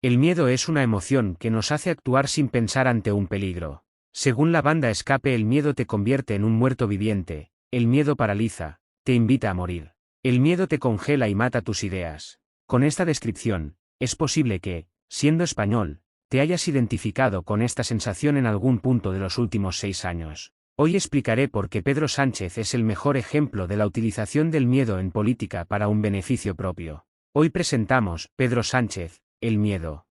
El miedo es una emoción que nos hace actuar sin pensar ante un peligro. Según la banda Escape, el miedo te convierte en un muerto viviente, el miedo paraliza, te invita a morir. El miedo te congela y mata tus ideas. Con esta descripción, es posible que, siendo español, te hayas identificado con esta sensación en algún punto de los últimos 6 años. Hoy explicaré por qué Pedro Sánchez es el mejor ejemplo de la utilización del miedo en política para un beneficio propio. Hoy presentamos, Pedro Sánchez, el miedo.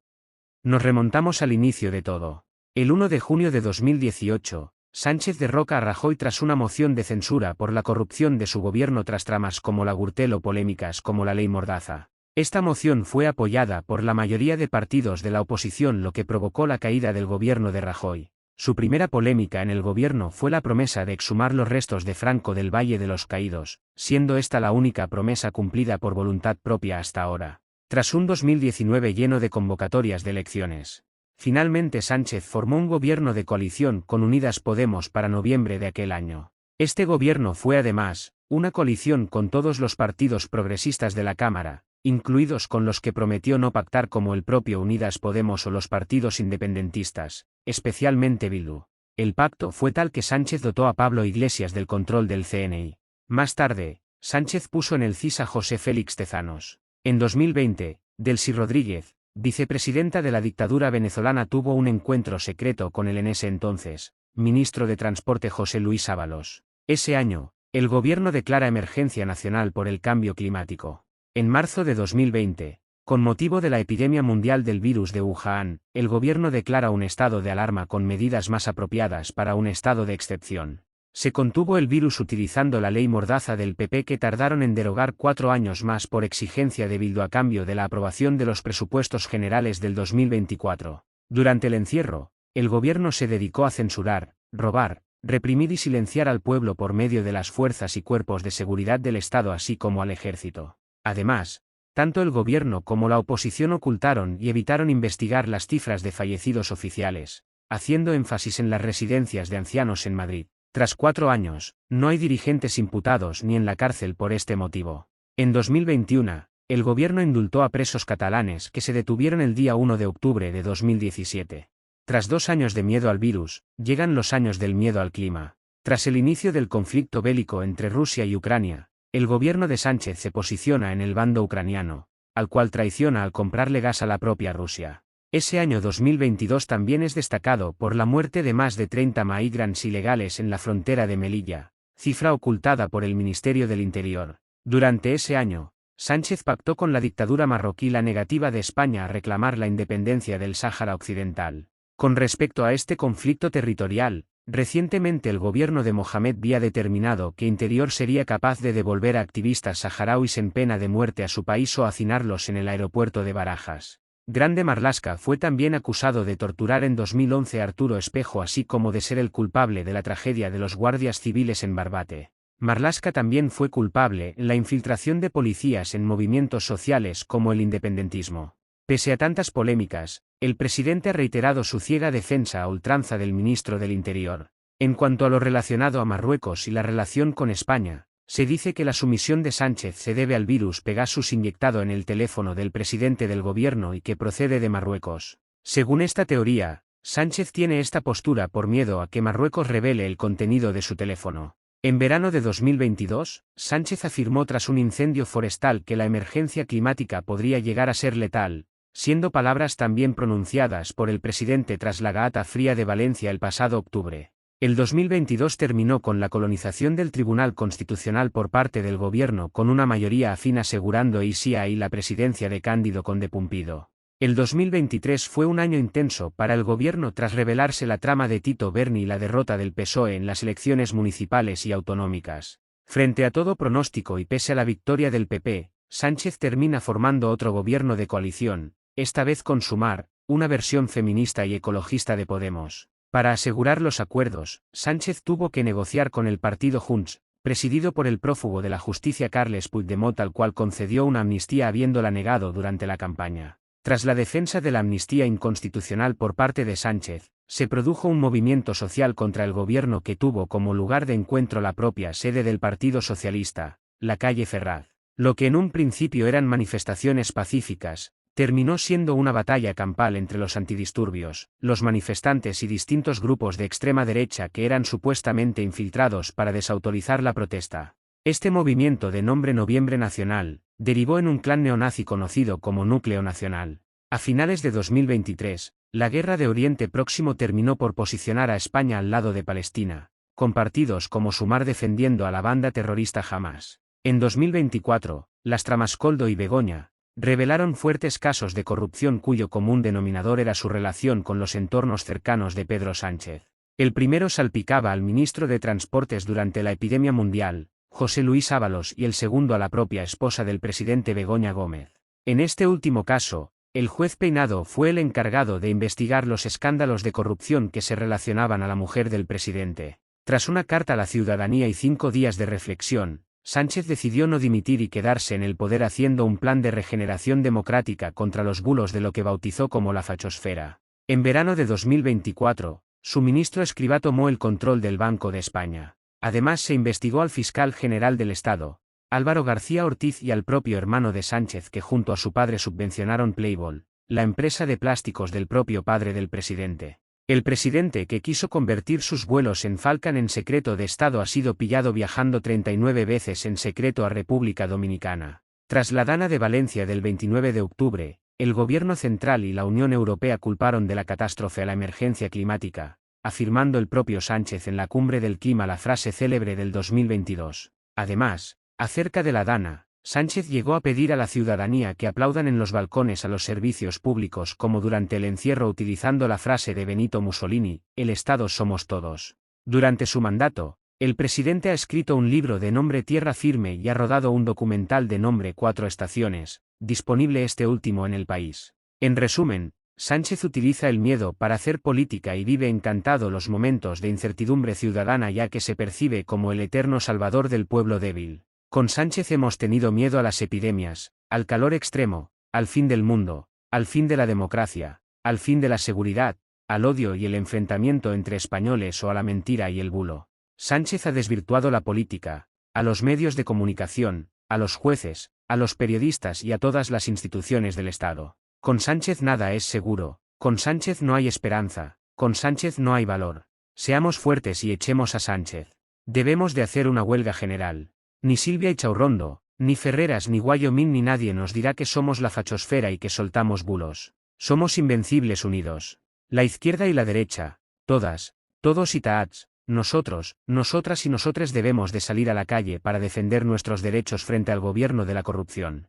Nos remontamos al inicio de todo. El 1 de junio de 2018, Sánchez derroca a Rajoy tras una moción de censura por la corrupción de su gobierno tras tramas como la Gürtel o polémicas como la Ley Mordaza. Esta moción fue apoyada por la mayoría de partidos de la oposición, lo que provocó la caída del gobierno de Rajoy. Su primera polémica en el gobierno fue la promesa de exhumar los restos de Franco del Valle de los Caídos, siendo esta la única promesa cumplida por voluntad propia hasta ahora. Tras un 2019 lleno de convocatorias de elecciones, finalmente Sánchez formó un gobierno de coalición con Unidas Podemos para noviembre de aquel año. Este gobierno fue además, una coalición con todos los partidos progresistas de la Cámara, incluidos con los que prometió no pactar como el propio Unidas Podemos o los partidos independentistas, especialmente Bildu. El pacto fue tal que Sánchez dotó a Pablo Iglesias del control del CNI. Más tarde, Sánchez puso en el CIS a José Félix Tezanos. En 2020, Delcy Rodríguez, vicepresidenta de la dictadura venezolana, tuvo un encuentro secreto con el en ese entonces ministro de Transporte José Luis Ábalos. Ese año, el gobierno declara emergencia nacional por el cambio climático. En marzo de 2020, con motivo de la epidemia mundial del virus de Wuhan, el gobierno declara un estado de alarma con medidas más apropiadas para un estado de excepción. Se contuvo el virus utilizando la ley Mordaza del PP, que tardaron en derogar 4 años más por exigencia de Bildu a cambio de la aprobación de los presupuestos generales del 2024. Durante el encierro, el gobierno se dedicó a censurar, robar, reprimir y silenciar al pueblo por medio de las fuerzas y cuerpos de seguridad del Estado, así como al ejército. Además, tanto el gobierno como la oposición ocultaron y evitaron investigar las cifras de fallecidos oficiales, haciendo énfasis en las residencias de ancianos en Madrid. Tras 4 años, no hay dirigentes imputados ni en la cárcel por este motivo. En 2021, el gobierno indultó a presos catalanes que se detuvieron el día 1 de octubre de 2017. Tras 2 años de miedo al virus, llegan los años del miedo al clima. Tras el inicio del conflicto bélico entre Rusia y Ucrania, el gobierno de Sánchez se posiciona en el bando ucraniano, al cual traiciona al comprarle gas a la propia Rusia. Ese año 2022 también es destacado por la muerte de más de 30 migrants ilegales en la frontera de Melilla, cifra ocultada por el Ministerio del Interior. Durante ese año, Sánchez pactó con la dictadura marroquí la negativa de España a reclamar la independencia del Sáhara Occidental. Con respecto a este conflicto territorial, recientemente el gobierno de Mohamed había determinado que Interior sería capaz de devolver a activistas saharauis en pena de muerte a su país o hacinarlos en el aeropuerto de Barajas. Grande Marlaska fue también acusado de torturar en 2011 a Arturo Espejo, así como de ser el culpable de la tragedia de los guardias civiles en Barbate. Marlaska también fue culpable en la infiltración de policías en movimientos sociales como el independentismo. Pese a tantas polémicas, el presidente ha reiterado su ciega defensa a ultranza del ministro del Interior. En cuanto a lo relacionado a Marruecos y la relación con España, se dice que la sumisión de Sánchez se debe al virus Pegasus inyectado en el teléfono del presidente del gobierno y que procede de Marruecos. Según esta teoría, Sánchez tiene esta postura por miedo a que Marruecos revele el contenido de su teléfono. En verano de 2022, Sánchez afirmó tras un incendio forestal que la emergencia climática podría llegar a ser letal, siendo palabras también pronunciadas por el presidente tras la Gaata Fría de Valencia el pasado octubre. El 2022 terminó con la colonización del Tribunal Constitucional por parte del gobierno con una mayoría afín, asegurando ahí la presidencia de Cándido Conde Pumpido. El 2023 fue un año intenso para el gobierno tras revelarse la trama de Tito Berni y la derrota del PSOE en las elecciones municipales y autonómicas. Frente a todo pronóstico y pese a la victoria del PP, Sánchez termina formando otro gobierno de coalición, esta vez con Sumar, una versión feminista y ecologista de Podemos. Para asegurar los acuerdos, Sánchez tuvo que negociar con el partido Junts, presidido por el prófugo de la justicia Carles Puigdemont, al cual concedió una amnistía habiéndola negado durante la campaña. Tras la defensa de la amnistía inconstitucional por parte de Sánchez, se produjo un movimiento social contra el gobierno que tuvo como lugar de encuentro la propia sede del Partido Socialista, la calle Ferraz. Lo que en un principio eran manifestaciones pacíficas, terminó siendo una batalla campal entre los antidisturbios, los manifestantes y distintos grupos de extrema derecha que eran supuestamente infiltrados para desautorizar la protesta. Este movimiento de nombre Noviembre Nacional, derivó en un clan neonazi conocido como Núcleo Nacional. A finales de 2023, la guerra de Oriente Próximo terminó por posicionar a España al lado de Palestina, con partidos como Sumar defendiendo a la banda terrorista Hamas. En 2024, las Tramascoldo y Begoña revelaron fuertes casos de corrupción cuyo común denominador era su relación con los entornos cercanos de Pedro Sánchez. El primero salpicaba al ministro de Transportes durante la epidemia mundial, José Luis Ábalos, y el segundo a la propia esposa del presidente Begoña Gómez. En este último caso, el juez Peinado fue el encargado de investigar los escándalos de corrupción que se relacionaban a la mujer del presidente. Tras una carta a la ciudadanía y 5 días de reflexión, Sánchez decidió no dimitir y quedarse en el poder haciendo un plan de regeneración democrática contra los bulos de lo que bautizó como la fachosfera. En verano de 2024, su ministro Escrivá tomó el control del Banco de España. Además se investigó al fiscal general del Estado, Álvaro García Ortiz, y al propio hermano de Sánchez que junto a su padre subvencionaron Playboy, la empresa de plásticos del propio padre del presidente. El presidente, que quiso convertir sus vuelos en Falcon en secreto de Estado, ha sido pillado viajando 39 veces en secreto a República Dominicana. Tras la Dana de Valencia del 29 de octubre, el Gobierno central y la Unión Europea culparon de la catástrofe a la emergencia climática, afirmando el propio Sánchez en la Cumbre del Clima la frase célebre del 2022. Además, acerca de la Dana, Sánchez llegó a pedir a la ciudadanía que aplaudan en los balcones a los servicios públicos como durante el encierro, utilizando la frase de Benito Mussolini: el Estado somos todos. Durante su mandato, el presidente ha escrito un libro de nombre Tierra Firme y ha rodado un documental de nombre 4 estaciones, disponible este último en El País. En resumen, Sánchez utiliza el miedo para hacer política y vive encantado los momentos de incertidumbre ciudadana, ya que se percibe como el eterno salvador del pueblo débil. Con Sánchez hemos tenido miedo a las epidemias, al calor extremo, al fin del mundo, al fin de la democracia, al fin de la seguridad, al odio y el enfrentamiento entre españoles o a la mentira y el bulo. Sánchez ha desvirtuado la política, a los medios de comunicación, a los jueces, a los periodistas y a todas las instituciones del Estado. Con Sánchez nada es seguro, con Sánchez no hay esperanza, con Sánchez no hay valor. Seamos fuertes y echemos a Sánchez. Debemos de hacer una huelga general. Ni Silvia Echaurrondo, ni Ferreras, ni Wyoming, ni nadie nos dirá que somos la fachosfera y que soltamos bulos. Somos invencibles unidos. La izquierda y la derecha, todas, todos y taats, nosotros, nosotras y nosotres debemos de salir a la calle para defender nuestros derechos frente al gobierno de la corrupción.